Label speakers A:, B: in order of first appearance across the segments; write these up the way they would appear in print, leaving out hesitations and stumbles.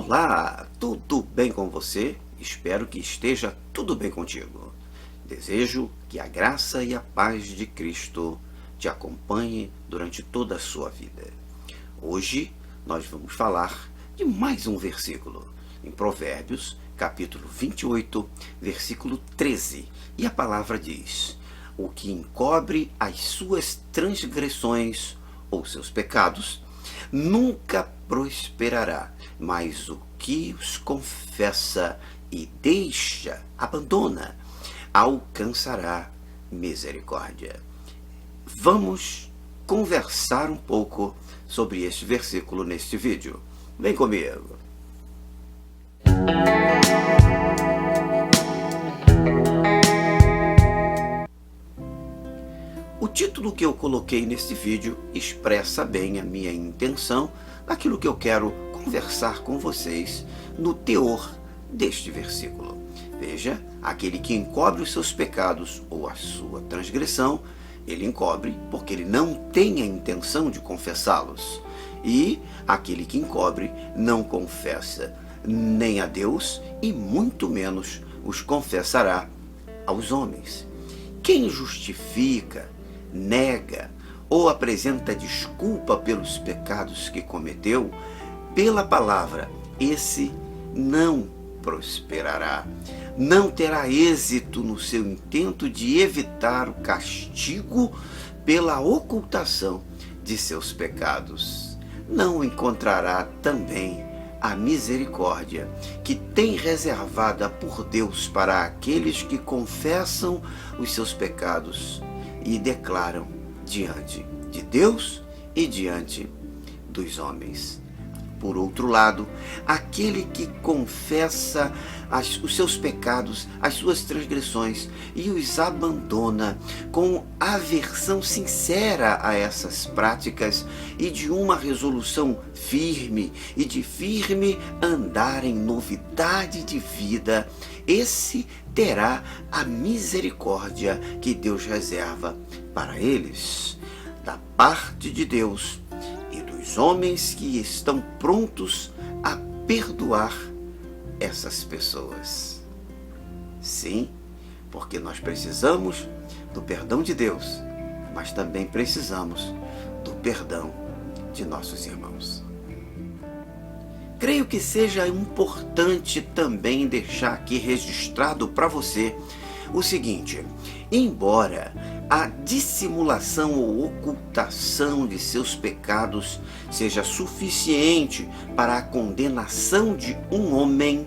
A: Olá, tudo bem com você? Espero que esteja tudo bem contigo. Desejo que a graça e a paz de Cristo te acompanhe durante toda a sua vida. Hoje nós vamos falar de mais um versículo, em Provérbios, capítulo 28, versículo 13. E a palavra diz: o que encobre as suas transgressões ou seus pecados nunca prosperará, mas o que os confessa e abandona, alcançará misericórdia. Vamos conversar um pouco sobre este versículo neste vídeo. Vem comigo. O título que eu coloquei neste vídeo expressa bem a minha intenção daquilo que eu quero conversar com vocês no teor deste versículo. Veja, aquele que encobre os seus pecados ou a sua transgressão, ele encobre porque ele não tem a intenção de confessá-los. E aquele que encobre não confessa nem a Deus e muito menos os confessará aos homens. Quem justifica, nega ou apresenta desculpa pelos pecados que cometeu, pela palavra, esse não prosperará, não terá êxito no seu intento de evitar o castigo pela ocultação de seus pecados. Não encontrará também a misericórdia que tem reservada por Deus para aqueles que confessam os seus pecados e declaram diante de Deus e diante dos homens. Por outro lado, aquele que confessa os seus pecados, as suas transgressões e os abandona com aversão sincera a essas práticas e de uma resolução firme e de firme andar em novidade de vida, esse terá a misericórdia que Deus reserva para eles, da parte de Deus e dos homens que estão prontos a perdoar essas pessoas. Sim, porque nós precisamos do perdão de Deus, mas também precisamos do perdão de nossos irmãos. Creio que seja importante também deixar aqui registrado para você o seguinte: embora a dissimulação ou ocultação de seus pecados seja suficiente para a condenação de um homem,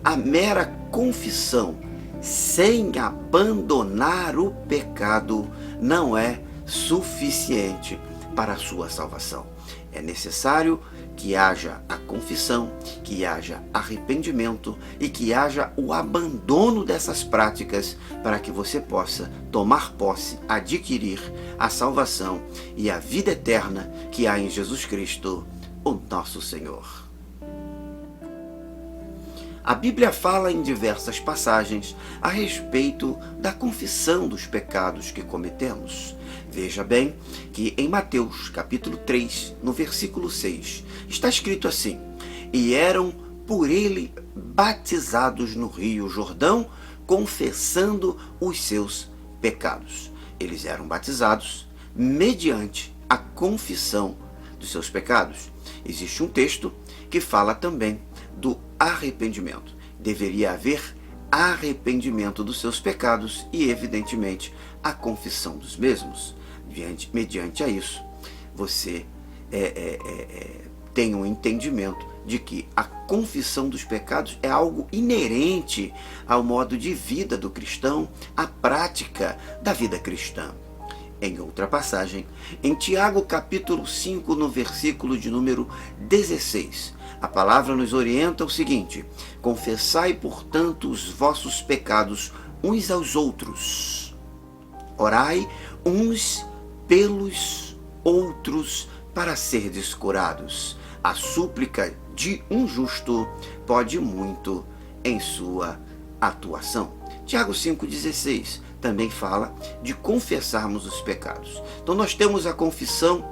A: a mera confissão, sem abandonar o pecado, não é suficiente para a sua salvação. É necessário que haja a confissão, que haja arrependimento e que haja o abandono dessas práticas para que você possa tomar posse, adquirir a salvação e a vida eterna que há em Jesus Cristo, o nosso Senhor. A Bíblia fala em diversas passagens a respeito da confissão dos pecados que cometemos. Veja bem que em Mateus capítulo 3, no versículo 6, está escrito assim: e eram por ele batizados no rio Jordão, confessando os seus pecados. Eles eram batizados mediante a confissão dos seus pecados. Existe um texto que fala também do arrependimento. Deveria haver arrependimento dos seus pecados e, evidentemente, a confissão dos mesmos. Mediante a isso, você tem um entendimento de que a confissão dos pecados é algo inerente ao modo de vida do cristão, à prática da vida cristã. Em outra passagem, em Tiago capítulo 5, no versículo de número 16, a palavra nos orienta o seguinte: confessai, portanto, os vossos pecados uns aos outros. Orai uns pelos outros para serdes curados. A súplica de um justo pode muito em sua atuação. Tiago 5,16 também fala de confessarmos os pecados. Então nós temos a confissão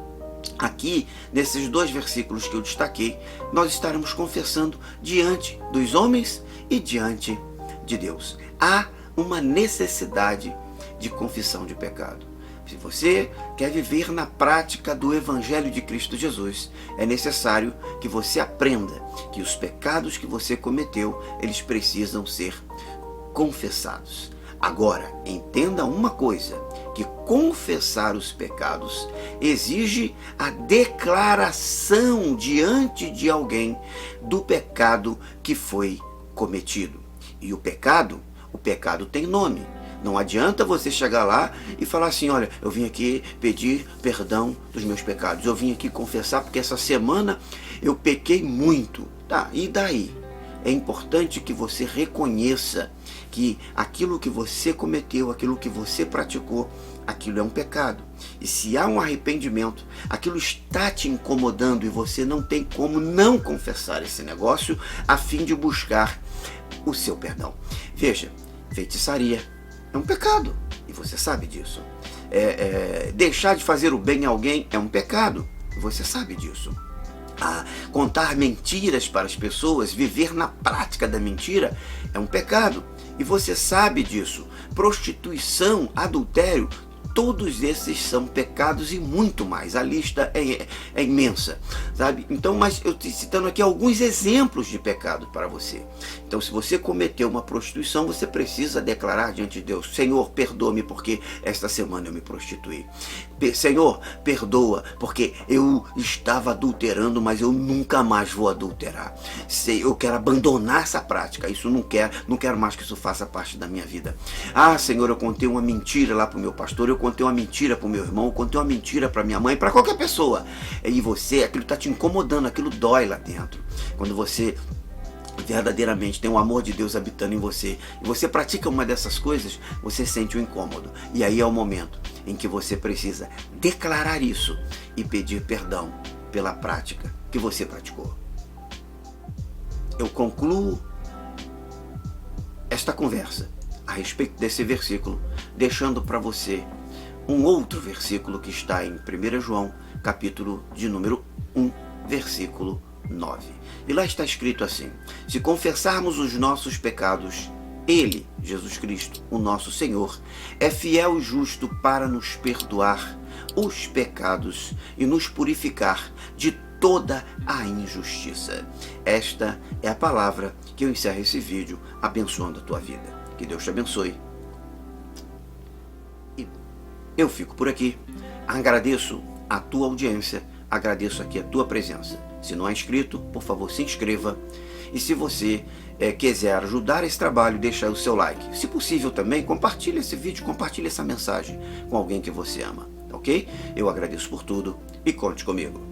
A: Aqui, nesses 2 versículos que eu destaquei, nós estaremos confessando diante dos homens e diante de Deus. Há uma necessidade de confissão de pecado. Se você quer viver na prática do Evangelho de Cristo Jesus, é necessário que você aprenda que os pecados que você cometeu, eles precisam ser confessados. Agora, entenda uma coisa, que confessar os pecados exige a declaração diante de alguém do pecado que foi cometido. E o pecado tem nome. Não adianta você chegar lá e falar assim, olha, eu vim aqui pedir perdão dos meus pecados, eu vim aqui confessar porque essa semana eu pequei muito. Tá, e daí? É importante que você reconheça que aquilo que você cometeu, aquilo que você praticou, aquilo é um pecado. E se há um arrependimento, aquilo está te incomodando e você não tem como não confessar esse negócio a fim de buscar o seu perdão. Veja, feitiçaria é um pecado e você sabe disso. Deixar de fazer o bem a alguém é um pecado e você sabe disso. Contar mentiras para as pessoas, viver na prática da mentira é um pecado e você sabe disso. Prostituição, adultério, todos esses são pecados e muito mais. A lista é imensa, sabe? Então, mas eu estou citando aqui alguns exemplos de pecado para você. Então, se você cometeu uma prostituição, você precisa declarar diante de Deus: Senhor, perdoa-me porque esta semana eu me prostituí. Senhor, perdoa porque eu estava adulterando, mas eu nunca mais vou adulterar. Eu quero abandonar essa prática. Isso não quero mais que isso faça parte da minha vida. Senhor, eu contei uma mentira lá para o meu pastor, eu contei uma mentira para o meu irmão, eu contei uma mentira para minha mãe, para qualquer pessoa. E você, aquilo está te incomodando, aquilo dói lá dentro. Quando você verdadeiramente tem o amor de Deus habitando em você e você pratica uma dessas coisas, você sente o incômodo. E aí é o momento em que você precisa declarar isso e pedir perdão pela prática que você praticou. Eu concluo esta conversa a respeito desse versículo, deixando para você um outro versículo que está em 1 João, capítulo de número 1, versículo 9. E lá está escrito assim: se confessarmos os nossos pecados, Ele, Jesus Cristo, o nosso Senhor, é fiel e justo para nos perdoar os pecados e nos purificar de toda a injustiça. Esta é a palavra que eu encerro esse vídeo abençoando a tua vida. Que Deus te abençoe. E eu fico por aqui. Agradeço a tua audiência, agradeço aqui a tua presença. Se não é inscrito, por favor, se inscreva. E se você quiser ajudar esse trabalho, deixa o seu like. Se possível também, compartilhe esse vídeo, compartilhe essa mensagem com alguém que você ama, ok? Eu agradeço por tudo e conte comigo.